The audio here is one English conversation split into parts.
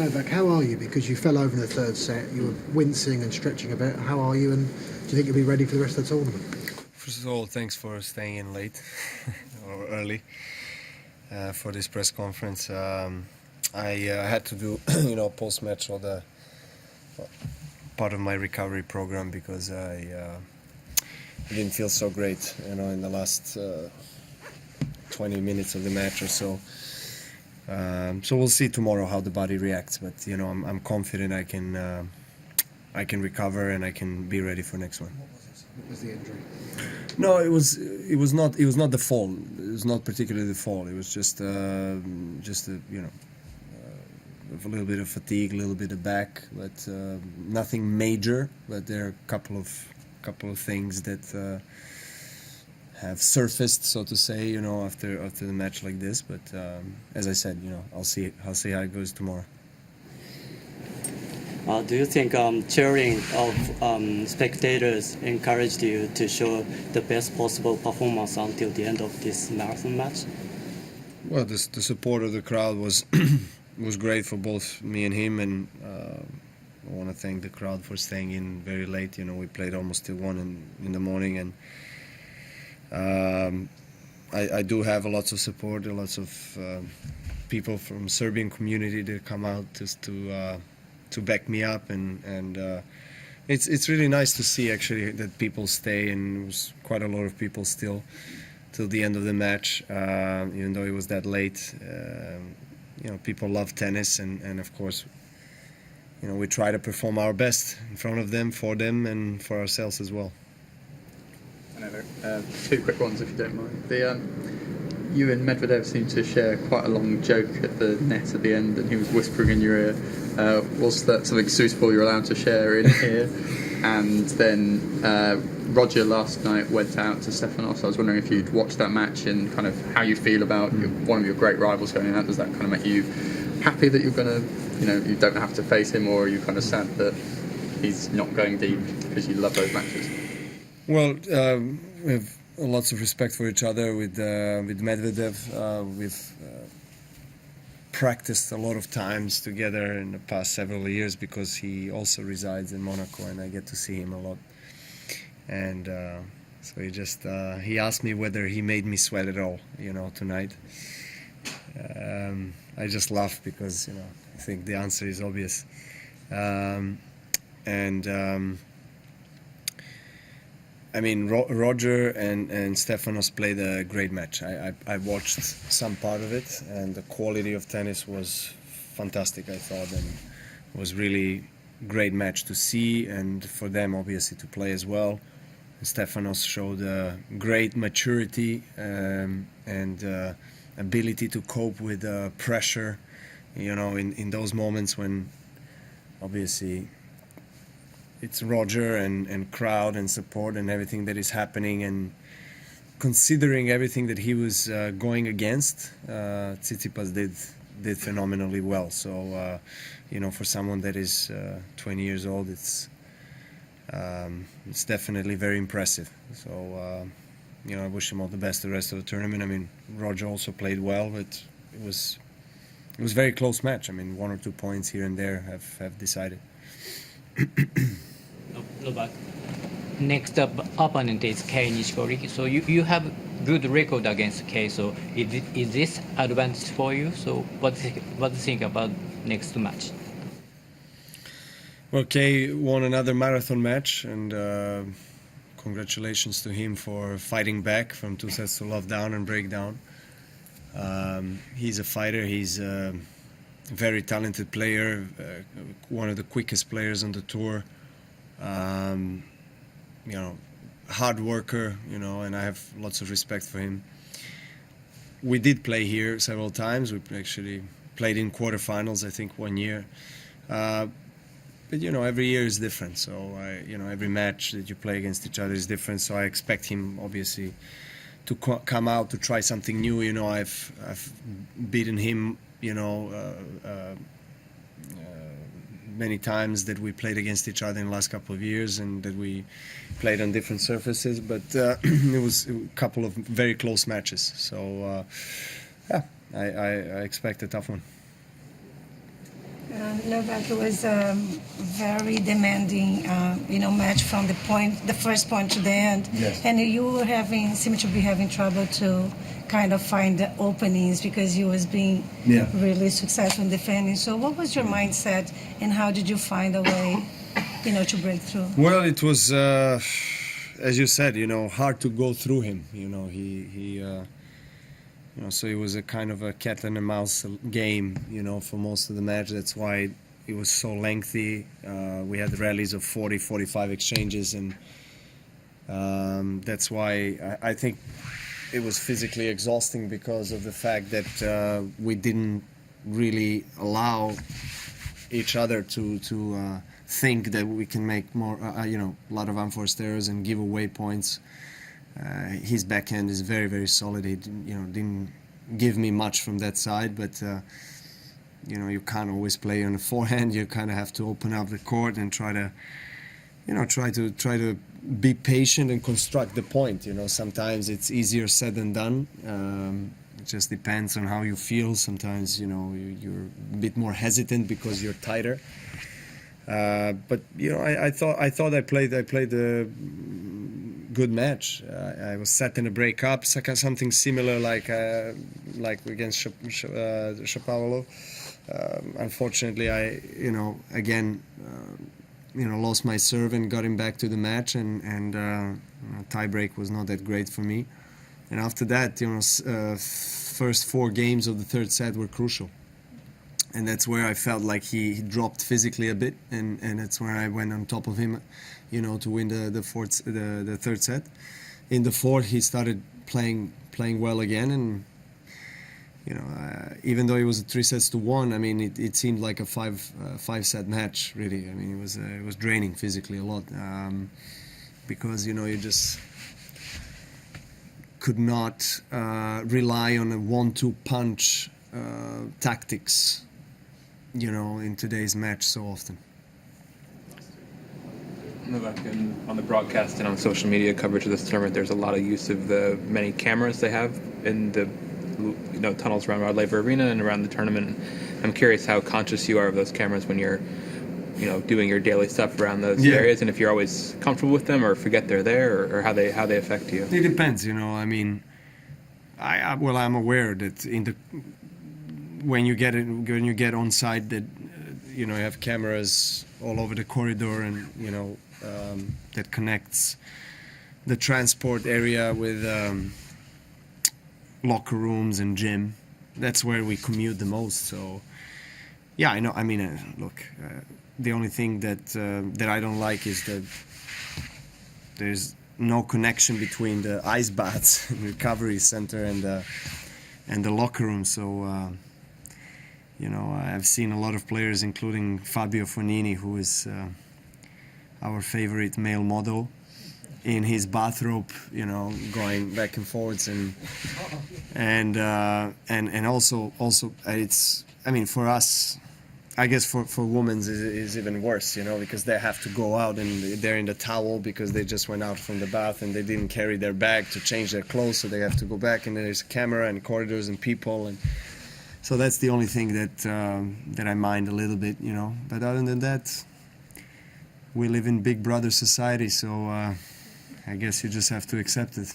Novak, how are you? Because you fell over in the third set, you were wincing and stretching a bit. How are you, and do you think you'll be ready for the rest of the tournament? First of all, thanks for staying in late or early for this press conference. I had to do, post-match all the part of my recovery program because I didn't feel so great, in the last 20 minutes of the match or so. So we'll see tomorrow how the body reacts, but I'm confident I can recover and I can be ready for next one. What was the injury? No, it was not the fall. It was not particularly the fall. It was just a little bit of fatigue, a little bit of back, but nothing major. But there are a couple of things that have surfaced, so to say, after the match like this. But as I said, I'll see how it goes tomorrow. Do you think cheering of spectators encouraged you to show the best possible performance until the end of this marathon match? Well, the support of the crowd was was great for both me and him, and I want to thank the crowd for staying in very late. We played almost till 1 in the morning, and I do have lots of support, lots of people from Serbian community that come out just to back me up, and it's really nice to see actually that people stay, and there was quite a lot of people still till the end of the match, even though it was that late. People love tennis, and of course, we try to perform our best in front of them, for them, and for ourselves as well. Two quick ones, if you don't mind. You and Medvedev seemed to share quite a long joke at the net at the end, and he was whispering in your ear. Was that something suitable you're allowed to share in here? And then Roger last night went out to Stefanos. I was wondering if you'd watched that match and kind of how you feel about one of your great rivals going out. Does that kind of make you happy that you're going to, you don't have to face him, or are you kind of sad that he's not going deep because you love those matches? Well, we have lots of respect for each other with Medvedev. We've practiced a lot of times together in the past several years because he also resides in Monaco, and I get to see him a lot. And so he asked me whether he made me sweat at all, tonight. I just laughed because, I think the answer is obvious. Roger and Stefanos played a great match. I watched some part of it, and the quality of tennis was fantastic, I thought, and it was really great match to see, and for them obviously to play as well. Stefanos showed great maturity and ability to cope with pressure, in those moments when obviously it's Roger and crowd and support and everything that is happening, and considering everything that he was going against, Tsitsipas did phenomenally well. So, for someone that is 20 years old, it's definitely very impressive. So, I wish him all the best the rest of the tournament. Roger also played well, but it was a very close match. 1 or 2 points here and there have decided. Novak. Next opponent is Kei Nishikori. So you have good record against Kei. So is this advantage for you? So what do you think about next match? Well, Kei won another marathon match, and congratulations to him for fighting back from 2 sets to love down and break down. He's a fighter. He's a very talented player, one of the quickest players on the tour. Hard worker, and I have lots of respect for him. We did play here several times. We actually played in quarterfinals, I think, 1 year. But every year is different. So every match that you play against each other is different. So I expect him, obviously, to come out to try something new. I've beaten him, many times that we played against each other in the last couple of years, and that we played on different surfaces, but it was a couple of very close matches. So I expect a tough one. Novak, it was very demanding, match from the first point to the end. Yes. And you were seemed to be having trouble to kind of find the openings because you was being really successful in defending. So what was your mindset and how did you find a way, to break through? Well, it was, as you said, hard to go through him. So it was a kind of a cat and a mouse game, for most of the match. That's why it was so lengthy. We had rallies of 40, 45 exchanges, and that's why I think it was physically exhausting because of the fact that we didn't really allow each other to think that we can make more, a lot of unforced errors and give away points. His backhand is very, very solid. He, didn't give me much from that side, but you can't always play on the forehand. You kind of have to open up the court and try to be patient and construct the point. Sometimes it's easier said than done. It just depends on how you feel. Sometimes you're a bit more hesitant because you're tighter. But I thought I played a good match. I was set in a break-up, something similar like against Shapovalov. Unfortunately, I again lost my serve and got him back to the match, and tie-break was not that great for me. And after that, first 4 games of the third set were crucial. And that's where I felt like he dropped physically a bit, and that's where I went on top of him, to win the third set. In the fourth, he started playing well again, and even though it was 3-1, I mean it seemed like a five set match really. I mean it was draining physically a lot because you just could not rely on a 1-2 punch tactics. In today's match so often. Novak, on the broadcast and on social media coverage of this tournament, there's a lot of use of the many cameras they have in the tunnels around Rod Laver Arena and around the tournament. I'm curious how conscious you are of those cameras when you're doing your daily stuff around those areas, and if you're always comfortable with them or forget they're there, or how they affect you. It depends, I mean, I'm aware that when you get on site that you have cameras all over the corridor, and that connects the transport area with locker rooms and gym. That's where we commute the most. So yeah, I know. I mean, look, the only thing that I don't like is that there's no connection between the ice baths and recovery center and the locker room. So I've seen a lot of players, including Fabio Fognini, who is our favorite male model, in his bathrobe, going back and forwards, and also it's, I mean, for us, I guess for women is even worse, because they have to go out and they're in the towel because they just went out from the bath and they didn't carry their bag to change their clothes, so they have to go back, and there's a camera and corridors and people, and so that's the only thing that I mind a little bit, But other than that, we live in Big Brother society, so I guess you just have to accept it.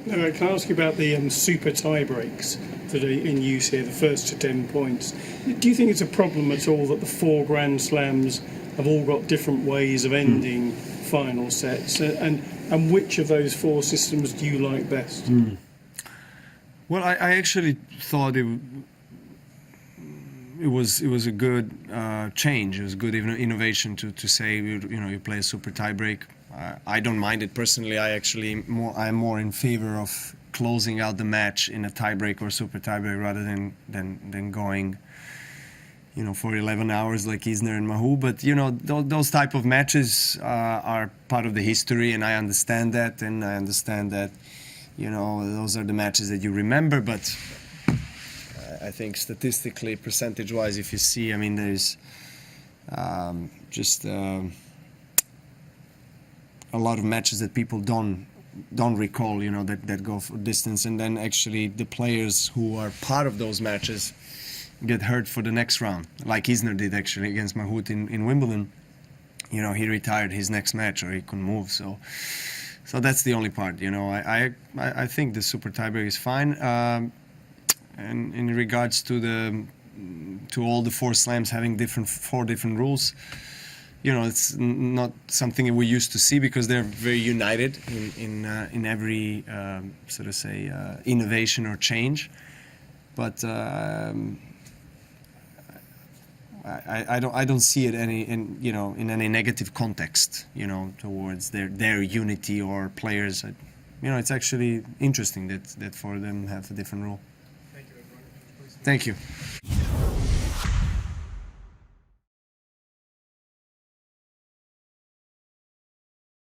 No, can I ask you about the super tie breaks that are in use here, the first to 10 points? Do you think it's a problem at all that the 4 Grand Slams have all got different ways of ending final sets? And which of those 4 systems do you like best? Well, I actually thought it was a good change. It was a good innovation to say you play a super tie break. I don't mind it personally. I'm more in favor of closing out the match in a tie break or super tie break rather than going for 11 hours like Isner and Mahou. But those type of matches are part of the history, and I understand that, and I understand that. Those are the matches that you remember, but I think statistically, percentage-wise, if you see, I mean, there's just a lot of matches that people don't recall, that go for distance, and then actually the players who are part of those matches get hurt for the next round, like Isner did actually against Mahut in Wimbledon. You know, he retired his next match or he couldn't move. So that's the only part. You know, I think the super tiebreak is fine. And in regards to all the 4 slams having 4 different rules, you know, it's not something that we used to see because they're very united in every sort of say innovation or change. But I don't see it in any negative context, you know, towards their unity or players. You know, it's actually interesting that 4 of them have a different rule. Thank you.